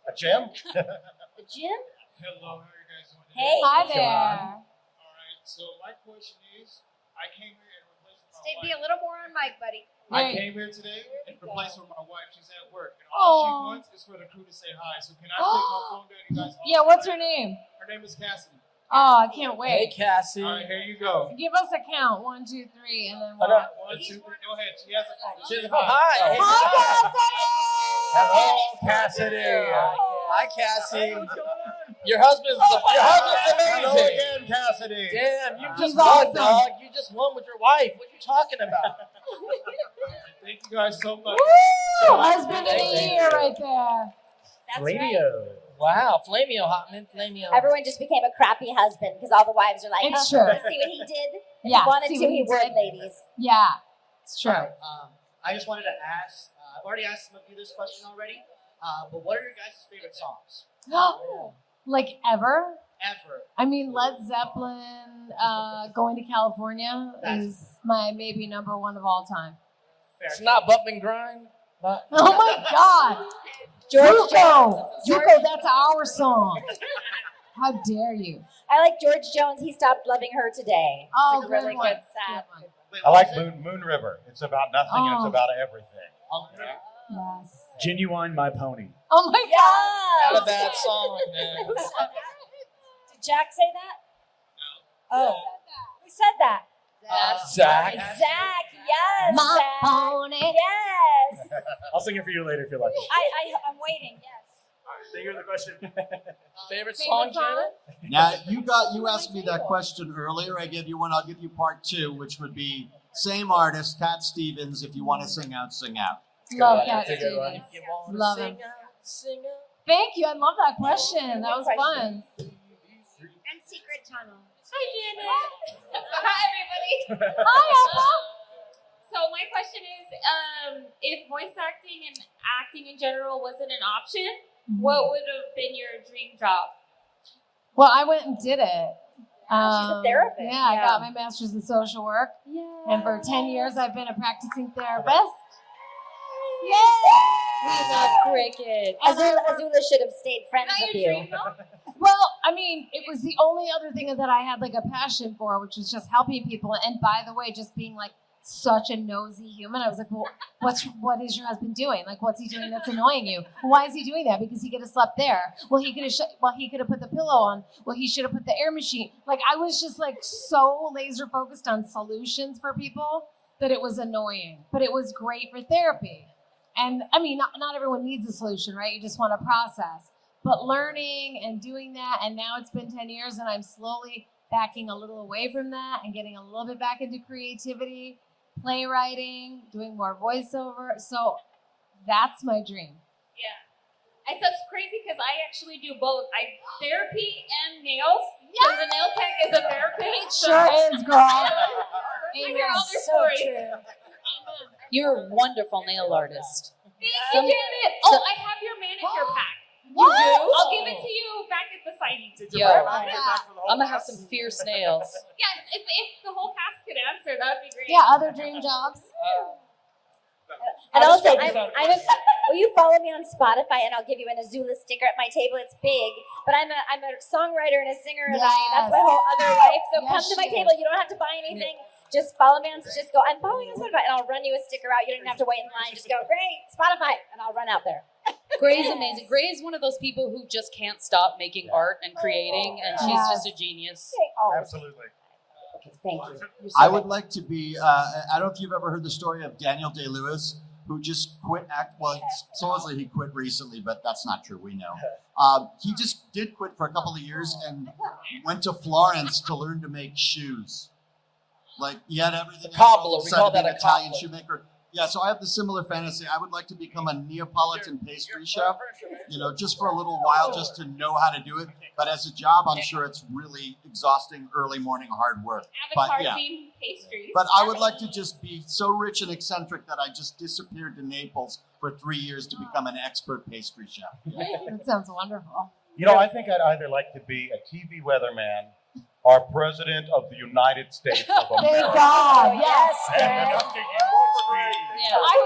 Speaker 4: A gym?
Speaker 5: The gym?
Speaker 16: Hello, how are you guys doing?
Speaker 5: Hey.
Speaker 6: Hi
Speaker 16: All
Speaker 6: there.
Speaker 16: right, so my question is, I came here in replacement of
Speaker 8: Stay,
Speaker 16: my
Speaker 8: be a
Speaker 16: wife.
Speaker 8: little more on mic, buddy.
Speaker 16: I
Speaker 6: Hey.
Speaker 16: came here today in replacement of my wife. She's at work, and all she
Speaker 6: Aw.
Speaker 16: wants is for the crew to say hi. So can I take my phone to you guys?
Speaker 6: Yeah, what's her name?
Speaker 16: Her name is Cassidy.
Speaker 6: Oh, I can't
Speaker 12: Hey,
Speaker 6: wait.
Speaker 12: Cassie.
Speaker 16: All right, here you go.
Speaker 6: Give us a count. 1, 2, 3, and then
Speaker 12: Hold
Speaker 6: we'll...
Speaker 12: on.
Speaker 16: 1, 2, 3, go ahead. She has a phone.
Speaker 12: She's hi.
Speaker 4: Hello, Cassidy.
Speaker 12: Hi, Cassie. Your husband's
Speaker 4: Hello
Speaker 12: amazing.
Speaker 4: again, Cassidy.
Speaker 12: Damn, you
Speaker 6: He's
Speaker 12: just won,
Speaker 6: awesome.
Speaker 12: dog. You just won with your wife. What you talking about?
Speaker 16: Thank you guys so much.
Speaker 6: Woo! Husband of the year right there.
Speaker 5: That's right.
Speaker 10: Radio.
Speaker 12: Wow, Flamio, Hotman, Flamio.
Speaker 5: Everyone just became a crappy husband because all the wives are like,
Speaker 6: It's
Speaker 5: oh,
Speaker 6: true.
Speaker 5: see what he did? If
Speaker 6: Yeah,
Speaker 5: he wanted
Speaker 6: see
Speaker 5: to,
Speaker 6: what
Speaker 5: he
Speaker 6: he
Speaker 5: would,
Speaker 6: did.
Speaker 5: ladies.
Speaker 6: Yeah, it's true.
Speaker 17: I just wanted to ask, I've already asked some of you this question already, but what are your guys' favorite songs?
Speaker 6: Like ever?
Speaker 17: Ever.
Speaker 6: I mean, Led Zeppelin, Going to California is my maybe number one of all time.
Speaker 12: It's not bump and grind. But
Speaker 6: Oh my God.
Speaker 5: George Jones.
Speaker 6: ZUKO, that's our song. How dare you?
Speaker 5: I like George Jones. He stopped loving her today.
Speaker 6: Oh,
Speaker 5: it's a really
Speaker 6: good one.
Speaker 5: good, sad.
Speaker 4: I like Moon River. It's about nothing and it's
Speaker 6: Oh.
Speaker 4: about everything.
Speaker 6: Yes.
Speaker 10: Genuine My Pony.
Speaker 6: Oh my God.
Speaker 12: not a bad song, man.
Speaker 5: Did Jack say that? No. Oh. Who said that?
Speaker 12: Zach.
Speaker 5: Zach, yes.
Speaker 6: My
Speaker 5: Zach.
Speaker 6: pony.
Speaker 5: Yes.
Speaker 10: I'll sing it for you later if you're lucky.
Speaker 5: I'm waiting, yes.
Speaker 1: Thank you for the question.
Speaker 12: Favorite song, Janet?
Speaker 7: Now you asked me that question earlier. I gave you one. I'll give you part 2, which would be same artist, Cat Stevens. If you want to sing out, sing out.
Speaker 6: Love Cat
Speaker 12: That's a good one.
Speaker 6: Stevens.
Speaker 12: If you wanna
Speaker 6: Love
Speaker 12: sing
Speaker 6: him.
Speaker 12: out, sing out.
Speaker 6: Thank you. I love that question. That was fun.
Speaker 8: And Secret Tunnel.
Speaker 15: Hi, Janet. Hi, everybody.
Speaker 6: Hi, Appa.
Speaker 15: So my question is, if voice acting and acting in general wasn't an option, what would have been your dream job?
Speaker 6: Well, I went and did it.
Speaker 5: She's a therapist.
Speaker 6: Yeah, I got my master's in social work. And for 10 years, I've been a practicing therapist.
Speaker 3: We love cricket.
Speaker 5: Azula should have stayed friends with you.
Speaker 6: Well, I mean, it was the only other thing that I had like a passion for, which was just helping people. And by the way, just being like such a nosy human. I was like, well, what is your husband doing? Like, what's he doing that's annoying you? Why is he doing that? Because he could have slept there. Well, he could have put the pillow on. Well, he should have put the air machine. Like, I was just like so laser focused on solutions for people that it was annoying. But it was great for therapy. And I mean, not everyone needs a solution, right? You just want to process. But learning and doing that, and now it's been 10 years and I'm slowly backing a little away from that and getting a little bit back into creativity, playwriting, doing more voiceover. So that's my dream.
Speaker 15: Yeah. It's just crazy because I actually do both. I therapy and nails. Because the nail tech is a therapist.
Speaker 6: It sure is, girl.
Speaker 15: I hear all their stories.
Speaker 3: You're a wonderful nail artist.
Speaker 15: Thank you, Janet. Oh, I have your manicure pack.
Speaker 3: What?
Speaker 15: You do? I'll give it to you back at the signing.
Speaker 3: Yo, I'm gonna have some fierce nails.
Speaker 15: Yes, if the whole cast could answer, that would be great.
Speaker 6: Yeah, other dream jobs.
Speaker 5: And also, will you follow me on Spotify and I'll give you an Azula sticker at my table? It's big, but I'm a songwriter and a singer, and that's my whole other life. So come to my table. You don't have to buy anything. Just follow me on. Just go. I'm following on Spotify, and I'll run you a sticker out. You don't even have to wait in line. Just go, great, Spotify, and I'll run out there.
Speaker 3: Gray's amazing. Gray is one of those people who just can't stop making art and creating, and she's just a genius.
Speaker 4: Absolutely.
Speaker 5: Thank you.
Speaker 7: I would like to be. I don't know if you've ever heard the story of Daniel Day-Lewis, who just quit act. Well, supposedly he quit recently, but that's not true. We know. He just did quit for a couple of years and went to Florence to learn to make shoes. Like he had everything.
Speaker 12: Cobbler. We call that
Speaker 7: an
Speaker 12: a
Speaker 7: Italian
Speaker 12: cobbler.
Speaker 7: shoemaker. Yeah, so I have the similar fantasy. I would like to become a Neapolitan pastry chef, just for a little while, just to know how to do it. But as a job, I'm sure it's really exhausting, early morning hard work.
Speaker 15: Avatar
Speaker 7: But yeah.
Speaker 15: themed pastries.
Speaker 7: But I would like to just be so rich and eccentric that I just disappeared to Naples for 3 years to become an expert pastry chef.
Speaker 6: That sounds wonderful.
Speaker 4: You know, I think I'd either like to be a TV weatherman our President of the United States of America.
Speaker 6: Thank God. Yes.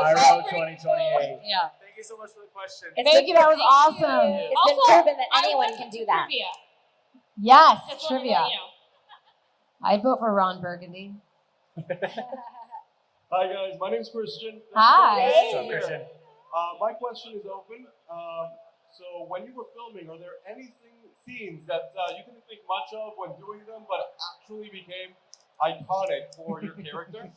Speaker 10: IROH 2028.
Speaker 3: Yeah.
Speaker 1: Thank you so much for the question.
Speaker 6: Thank you. That was awesome.
Speaker 5: It's been proven that anyone can do that.
Speaker 9: Trivia.
Speaker 6: Yes,
Speaker 9: Just wanna
Speaker 6: trivia.
Speaker 9: let you know.
Speaker 6: I'd vote for Ron Burgundy.
Speaker 18: Hi guys, my name's Christian.
Speaker 6: Hi.
Speaker 10: What's up, Christian?
Speaker 18: My question is open. So when you were filming, are there scenes that you didn't think much of when doing them, but actually became iconic for your character?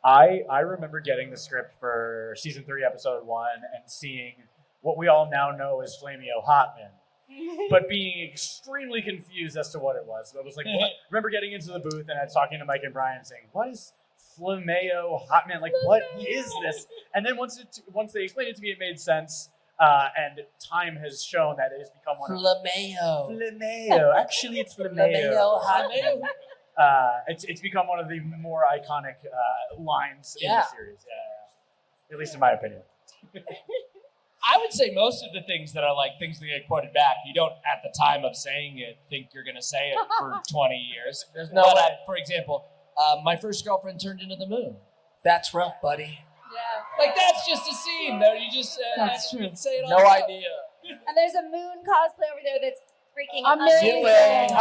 Speaker 10: I remember getting the script for season 3, episode 1, and seeing what we all now know as Flamio Hotman, but being extremely confused as to what it was. I was like, what? Remember getting into the booth and I was talking to Mike and Brian saying, what is Flameo Hotman? Like, what is this? And then once they explained it to me, it made sense. And time has shown that it has become one of Flameo. Actually, it's Flameo Hotman. It's become one of the more iconic lines in the series. Yeah. At least in my opinion.
Speaker 2: I would say most of the things that are like things that get quoted back, you don't at the time of saying it think you're going to say it for 20 years.
Speaker 12: There's no
Speaker 2: but,
Speaker 12: way.
Speaker 2: for example, my first girlfriend turned into the moon.
Speaker 12: That's rough, buddy.
Speaker 2: Yeah. Like that's just a scene though. You just
Speaker 6: That's
Speaker 2: you
Speaker 6: true.
Speaker 2: can say it on
Speaker 12: No
Speaker 2: the-
Speaker 12: idea.
Speaker 5: And there's a moon cosplay over there that's freaking
Speaker 6: Amazing.
Speaker 5: amazing.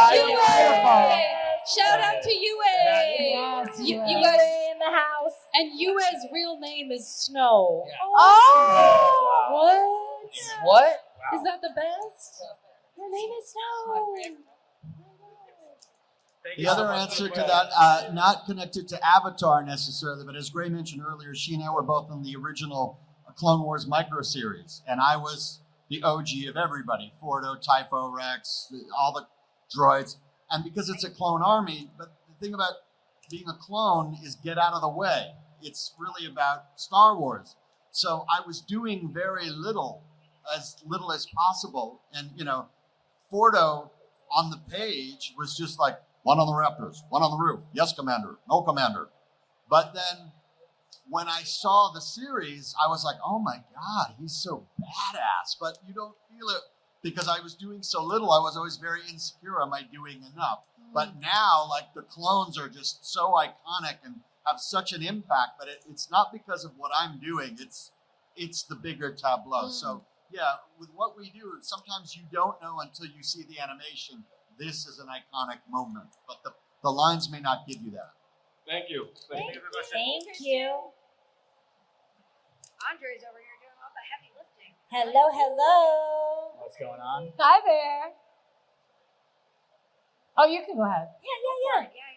Speaker 3: Shout out to Yue.
Speaker 6: Yes,
Speaker 3: You
Speaker 6: Yue.
Speaker 3: guys,
Speaker 5: in the house.
Speaker 3: and Yue's real name is Snow.
Speaker 2: Yeah.
Speaker 6: Oh.
Speaker 3: What?
Speaker 12: What?
Speaker 3: Is that the best? Her name is Snow.
Speaker 1: Thank
Speaker 7: The
Speaker 1: you so
Speaker 7: other
Speaker 1: much
Speaker 7: answer
Speaker 1: for
Speaker 7: to
Speaker 1: the
Speaker 7: that, not connected to Avatar necessarily, but as Gray mentioned earlier, she and I were both in the original Clone Wars micro series, and I was the OG of everybody: Fordo, Typho, Rex, all the droids. And because it's a clone army, but the thing about being a clone is get out of the way. It's really about Star Wars. So I was doing very little as possible, and Fordo on the page was just like, one on the Raptors, one on the roof. Yes, Commander. No, Commander. But then when I saw the series, I was like, oh my God, he's so badass. But you don't feel it because I was doing so little. I was always very insecure. Am I doing enough? But now, like, the clones are just so iconic and have such an impact. But it's not because of what I'm doing. It's the bigger tableau. So yeah, with what we do, sometimes you don't know until you see the animation. This is an iconic moment, but the lines may not give you that.
Speaker 18: Thank you.
Speaker 1: Thank you for the question.
Speaker 5: Thank you.
Speaker 8: Andre's over here doing all the heavy lifting.
Speaker 5: Hello, hello.
Speaker 10: What's going on?
Speaker 6: Hi there. Oh, you can go ahead.
Speaker 5: Yeah.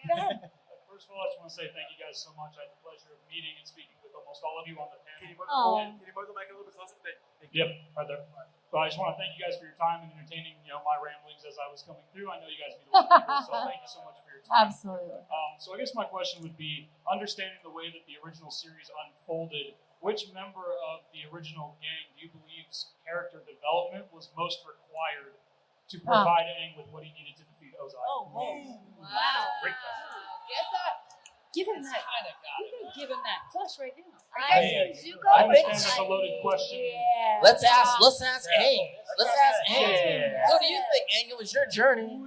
Speaker 5: Go ahead.
Speaker 18: First of all, I just want to say thank you guys so much. I had the pleasure of meeting and speaking with almost all of you on the panel.
Speaker 1: Can you move the mic a little bit closer? Thank you.
Speaker 18: Yep, right there. So I just want to thank you guys for your time and entertaining, my ramblings as I was coming through. I know you guys meet a lot of people, so thank you so much for your time.
Speaker 6: Absolutely.
Speaker 18: So I guess my question would be, understanding the way that the original series unfolded, which member of the original gang do you believe's character development was most required to provide Aang with what he needed to defeat Ozai?
Speaker 3: Wow.
Speaker 18: Great question.
Speaker 3: Get that. Give him that.
Speaker 2: Kinda got it.
Speaker 3: You can give him that plus right now.
Speaker 5: ZUKO.
Speaker 18: I understand that's a loaded question.
Speaker 5: Yeah.
Speaker 12: Let's ask Aang. Let's ask Aang.
Speaker 10: Yeah.
Speaker 12: Who do you think, Aang? It was your journey.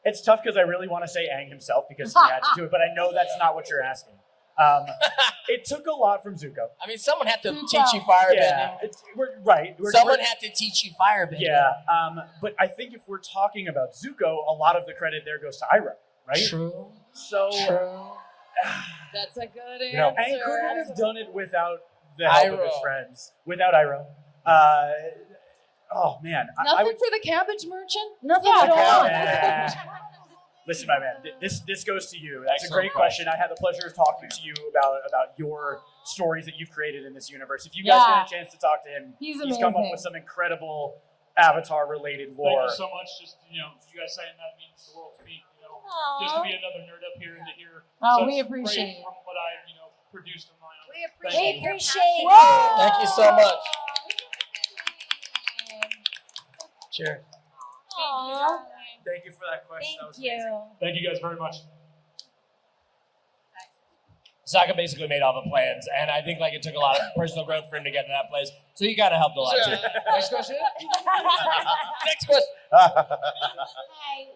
Speaker 10: It's tough because I really want to say Aang himself because he had to do it, but I know that's not what you're asking. It took a lot from ZUKO.
Speaker 12: I mean, someone had to teach you firebending.
Speaker 10: Yeah, we're right.
Speaker 12: Someone had to teach you firebending.
Speaker 10: Yeah, but I think if we're talking about ZUKO, a lot of the credit there goes to IROH, right?
Speaker 12: True.
Speaker 10: So,
Speaker 3: That's a good answer.
Speaker 10: Aang couldn't have done it without the help of his friends, without IROH. Oh man,
Speaker 3: Nothing
Speaker 10: I would.
Speaker 3: for the cabbage merchant?
Speaker 6: Nothing
Speaker 3: at all.
Speaker 10: Listen, my man, this goes to you. That's a
Speaker 2: Excellent
Speaker 10: great question. I had the pleasure of talking to you about your stories that you've created in this universe. If you guys get a chance to talk to him,
Speaker 6: He's
Speaker 10: come up
Speaker 6: amazing.
Speaker 10: with some incredible Avatar-related lore.
Speaker 18: Thank you so much. Just, you guys saying that means the world to me. Just to be another nerd up here and to hear
Speaker 6: Oh,
Speaker 18: such
Speaker 6: we appreciate
Speaker 18: praise
Speaker 6: it.
Speaker 18: from what I've, produced on my own.
Speaker 8: We
Speaker 18: Thank you.
Speaker 5: appreciate
Speaker 6: Whoa.
Speaker 12: Thank you so much. Cheers.
Speaker 5: Aww.
Speaker 1: Thank you for that question. That was
Speaker 5: Thank
Speaker 1: amazing.
Speaker 5: you.
Speaker 18: Thank you guys very much.
Speaker 2: SOKKA basically made all the plans, and I think like it took a lot of personal growth for him to get to that place. So he kind of helped a lot too.
Speaker 12: Next question. Next question.
Speaker 19: Hi,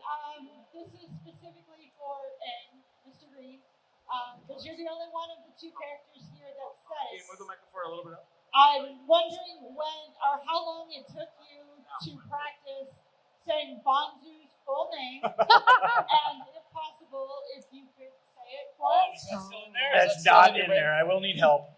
Speaker 19: this is specifically for Mr. Green, because you're the only one of the two characters here that
Speaker 1: Can you
Speaker 19: says.
Speaker 1: move the microphone a little bit up?
Speaker 19: I'm wondering when or how long it took you to practice saying Bonzu's full name, and if possible, if you could say it for us.
Speaker 10: That's not in there. I will need help.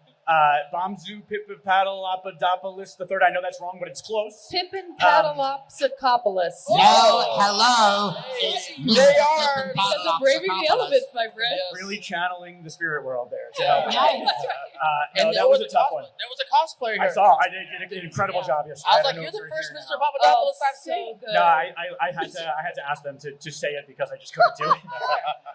Speaker 10: Bomzu, Pippa, Paddle, Appa, Dopolis, the third. I know that's wrong, but it's close.
Speaker 3: Pippin Paddleopsicopolis.
Speaker 11: No, hello. It's
Speaker 3: They are because of braving the elements, my friend.
Speaker 10: Really channeling the spirit world there. To help.
Speaker 3: Nice.
Speaker 10: No, that was a tough one.
Speaker 12: There was a cosplayer here.
Speaker 10: I saw. I did an incredible job yesterday.
Speaker 12: I was
Speaker 10: don't
Speaker 12: like,
Speaker 10: know
Speaker 12: you're
Speaker 10: if
Speaker 12: the
Speaker 10: you're
Speaker 12: first
Speaker 10: here
Speaker 12: Mr.
Speaker 10: now.
Speaker 12: Papadopoulos I've seen.
Speaker 10: No, I had to ask them to say it because I just couldn't do it.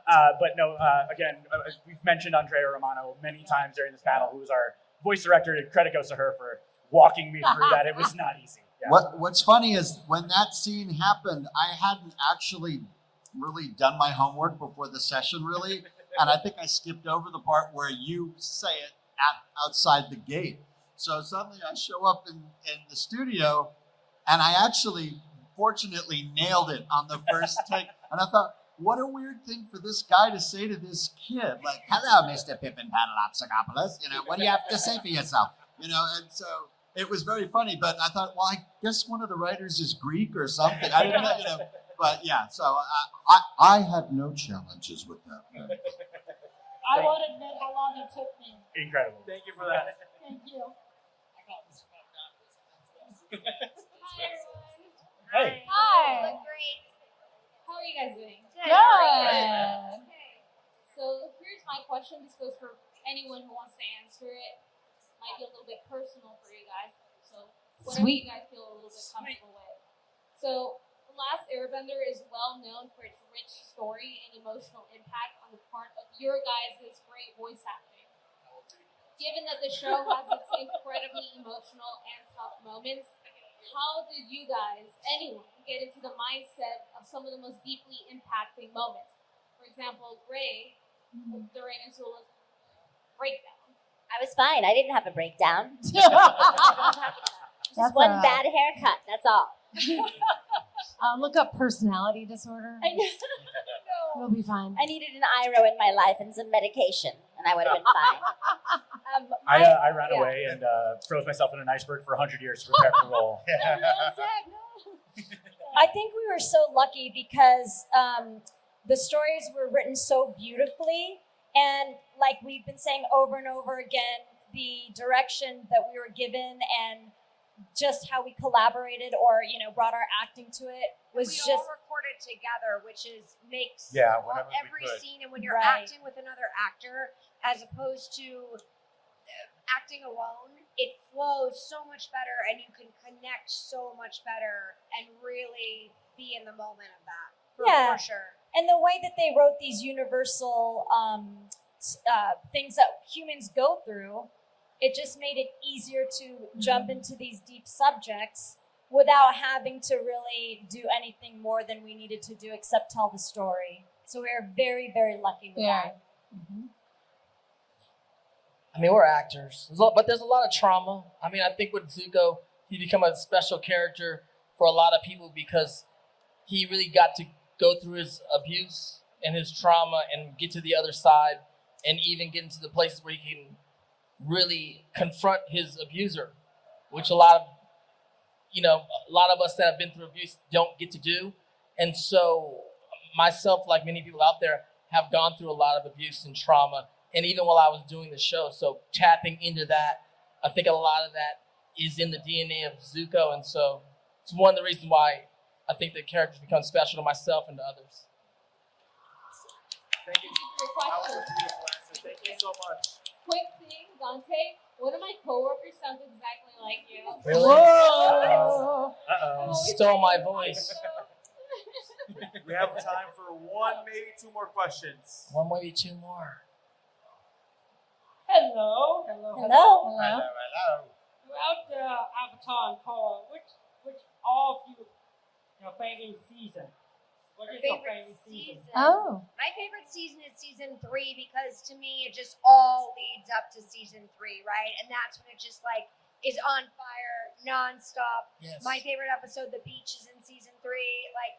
Speaker 10: But no, again, we've mentioned Andrea Romano many times during this panel, who was our voice director. Credit goes to her for walking me through that. It was not easy. Yeah.
Speaker 7: What's funny is when that scene happened, I hadn't actually really done my homework before the session, really, and I think I skipped over the part where you say it outside the gate. So suddenly I show up in the studio, and I actually, fortunately, nailed it on the first take. And I thought, what a weird thing for this guy to say to this kid, like, "Hello, Mr. Pippin Paddleopsicopolis. What do you have to say for yourself?" And so it was very funny. But I thought, well, I guess one of the writers is Greek or something. I didn't know, But yeah, so I had no challenges with that.
Speaker 19: I won't admit how long it took me.
Speaker 10: Incredible.
Speaker 1: Thank you for that.
Speaker 19: Thank you.
Speaker 10: Hey.
Speaker 6: Hi.
Speaker 8: Look great.
Speaker 9: How are you guys doing?
Speaker 6: Good.
Speaker 9: Okay. So here's my question. This goes for anyone who wants to answer it. This might be a little bit personal for you guys. So whatever
Speaker 6: Sweet.
Speaker 9: you guys feel a little bit comfortable with. So The Last Airbender is well known for its rich story and emotional impact on the part of your guys' great voice acting. Given that the show has its incredibly emotional and tough moments, how did you guys, anyone, get into the mindset of some of the most deeply impacting moments? For example, Ray, during AZULA's breakdown.
Speaker 5: I was fine. I didn't have a breakdown.
Speaker 6: That's
Speaker 5: Just one
Speaker 6: all right.
Speaker 5: bad haircut. That's all.
Speaker 6: Look up personality disorder.
Speaker 5: I know.
Speaker 6: You'll be fine.
Speaker 5: I needed an IROH in my life and some medication, and I would have been fine.
Speaker 10: I ran away and froze myself in an iceberg for 100 years to prepare for the role.
Speaker 5: I think we were so lucky because the stories were written so beautifully, and like we've been saying over and over again, the direction that we were given and just how we collaborated or brought our acting to it was
Speaker 8: we
Speaker 5: just
Speaker 8: all recorded together, which makes
Speaker 4: whenever we
Speaker 8: every
Speaker 4: could.
Speaker 8: scene. And when you're
Speaker 5: Right.
Speaker 8: acting with another actor, as opposed to acting alone, it flows so much better, and you can connect so much better and really be in the moment of that. For sure.
Speaker 5: And the way that they wrote these universal things that humans go through, it just made it easier to jump into these deep subjects without having to really do anything more than we needed to do except tell the story. So we are very, very lucky with that.
Speaker 12: I mean, we're actors, but there's a lot of trauma. I mean, I think with ZUKO, he became a special character for a lot of people because he really got to go through his abuse and his trauma and get to the other side and even get into the places where he can really confront his abuser, which a lot of us that have been through abuse don't get to do. And so myself, like many people out there, have gone through a lot of abuse and trauma. And even while I was doing the show, so tapping into that, I think a lot of that is in the DNA of ZUKO. And so it's one of the reasons why I think the characters become special to myself and to others.
Speaker 1: Thank you. That was a beautiful answer. Thank you so much.
Speaker 9: Quick thing, Dante, one of my coworkers sounds exactly like you.
Speaker 12: Really?
Speaker 10: Whoa! Uh-oh.
Speaker 12: You stole my voice.
Speaker 1: We have time for one, maybe two more questions.
Speaker 12: One, maybe two more.
Speaker 19: Hello.
Speaker 5: Hello.
Speaker 19: Throughout the Avatar and KORRA, which all of you, favorite season?
Speaker 8: favorite season.
Speaker 6: Oh.
Speaker 8: My favorite season is season 3 because to me it just all leads up to season 3, right? And that's when it just like is on fire nonstop.
Speaker 12: Yes.
Speaker 8: My favorite episode, The Beach, is in season 3. Like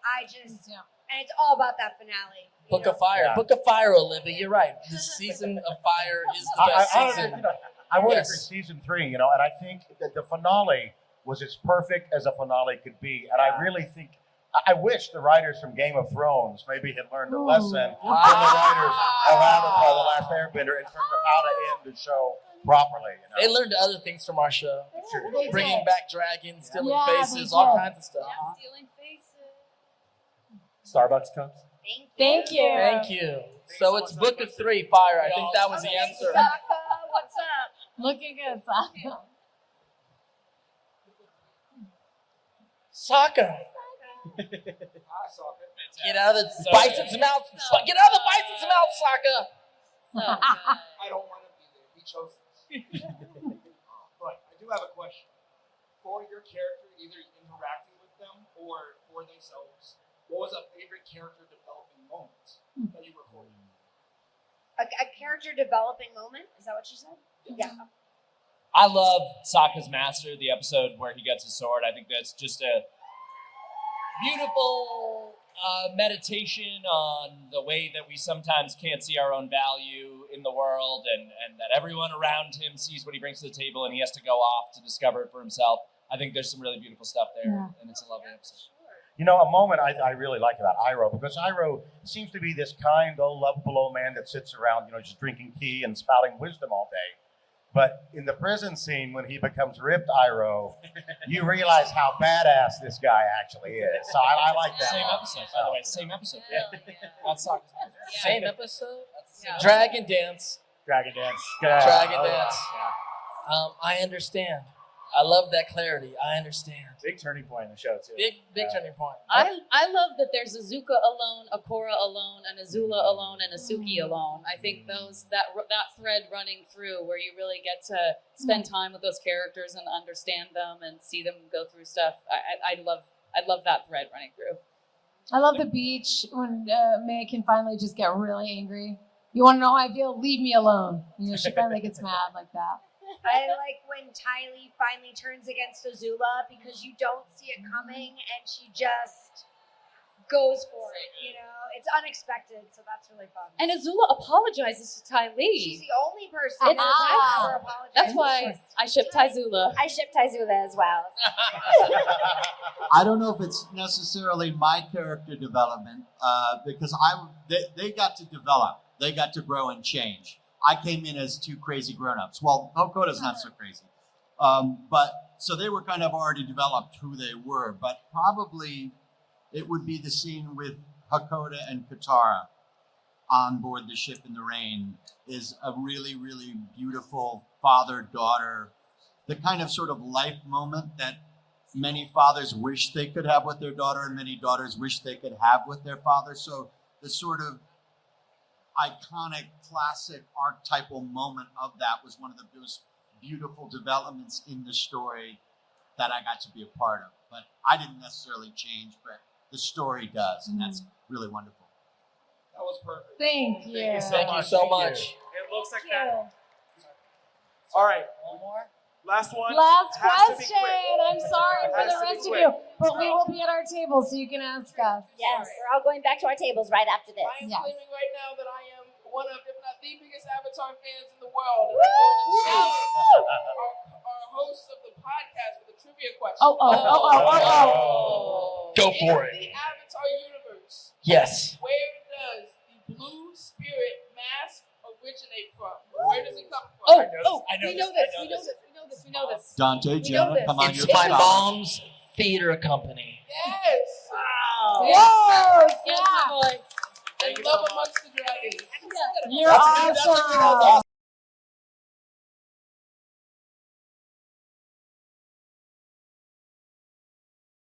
Speaker 8: and it's all about that finale.
Speaker 12: Book of Fire. Book of Fire, Olivia. You're right. The season of Fire is the best season.
Speaker 4: I would agree, season 3, and I think that the finale was as perfect as a finale could be. And I really think, I wish the writers from Game of Thrones maybe had learned a lesson from the writers of Avatar: The Last Airbender in terms of how to end the show properly.
Speaker 12: They learned other things from our show.
Speaker 6: They
Speaker 12: Bringing
Speaker 6: did.
Speaker 12: back dragons, stealing
Speaker 6: Yeah,
Speaker 12: faces,
Speaker 6: they
Speaker 12: all
Speaker 6: did.
Speaker 12: kinds of stuff.
Speaker 15: Stealing faces.
Speaker 10: Starbucks cups.
Speaker 6: Thank you.
Speaker 12: Thank you. So it's Book of 3, Fire. I think that was the answer.
Speaker 8: SOKKA, what's up?
Speaker 6: Looking good, Sokka.
Speaker 12: SOKKA. Get out of the bison's mouth. Get out of the bison's mouth, SOKKA.
Speaker 16: I don't want to be there. He chose this. But I do have a question. For your character, either interacting with them or for themselves, what was a favorite character developing moment that you recorded?
Speaker 8: A character developing moment? Is that what you said? Yeah.
Speaker 2: I love Sokka's Master, the episode where he gets his sword. I think that's just a beautiful meditation on the way that we sometimes can't see our own value in the world, and that everyone around him sees what he brings to the table and he has to go off to discover it for himself. I think there's some really beautiful stuff there, and it's a lovely episode.
Speaker 4: You know, a moment I really like about IROH, because IROH seems to be this kind, old, lovable old man that sits around, just drinking tea and spouting wisdom all day. But in the prison scene, when he becomes ripped IROH, you realize how badass this guy actually is. So I like that.
Speaker 2: Same episode, by the way. Same episode. Yeah. That's Sokka's Master.
Speaker 12: Same episode? Dragon Dance.
Speaker 10: Dragon Dance.
Speaker 12: Dragon Dance. I understand. I love that clarity. I understand.
Speaker 10: Big turning point in the show, too.
Speaker 12: Big turning point.
Speaker 3: I love that there's a ZUKO alone, a KORRA alone, an AZULA alone, and a SUKI alone. I think that thread running through where you really get to spend time with those characters and understand them and see them go through stuff. I love that thread running through.
Speaker 6: I love the beach when May can finally just get really angry. You want to know how I feel? Leave me alone. She finally gets mad like that.
Speaker 8: I like when Tylee finally turns against AZULA because you don't see it coming and she just goes for it, It's unexpected, so that's really fun.
Speaker 3: And AZULA apologizes to Tylee.
Speaker 8: She's the only person
Speaker 3: It's
Speaker 8: that's ever apologized.
Speaker 3: That's why I ship Tyzula.
Speaker 5: I ship Tyzula as well.
Speaker 7: I don't know if it's necessarily my character development because they got to develop, they got to grow and change. I came in as two crazy grown-ups. Well, Hokoda's not so crazy. But so they were kind of already developed who they were, but probably it would be the scene with Hakoda and Katara on board the ship in the rain is a really, really beautiful father-daughter, the kind of sort of life moment that many fathers wish they could have with their daughter and many daughters wish they could have with their father. So the sort of iconic, classic, archetypal moment of that was one of the most beautiful developments in the story that I got to be a part of. But I didn't necessarily change, but the story does, and that's really wonderful.
Speaker 16: That was perfect.
Speaker 6: Thank you.
Speaker 12: Thank you so much.
Speaker 1: It looks like that. All right.
Speaker 12: One more?
Speaker 1: Last one.
Speaker 6: Last
Speaker 1: Has to be
Speaker 6: question.
Speaker 1: quick.
Speaker 6: I'm sorry for
Speaker 1: Has
Speaker 6: the
Speaker 1: to be
Speaker 6: rest of
Speaker 1: quick.
Speaker 6: you, but we will be at our table so you can ask us.
Speaker 5: Yes, we're all going back to our tables right after this.
Speaker 9: I am
Speaker 6: Yes.
Speaker 9: claiming right now that I am one of, if not the biggest Avatar fans in the world. And our host of the podcast with a trivia question.
Speaker 12: Go for
Speaker 9: In the
Speaker 12: it.
Speaker 9: Avatar universe,
Speaker 12: Yes.
Speaker 9: where does the blue spirit mask originate from? Where does it come from?
Speaker 3: We know this.
Speaker 7: Dante, Jenna, come on,
Speaker 12: It's
Speaker 7: you're
Speaker 12: my
Speaker 7: the
Speaker 12: mom's theater company.
Speaker 9: Yes!
Speaker 6: Whoa!
Speaker 3: Yes, my boy.
Speaker 9: And Love Amongst the Dragons.
Speaker 6: You're awesome.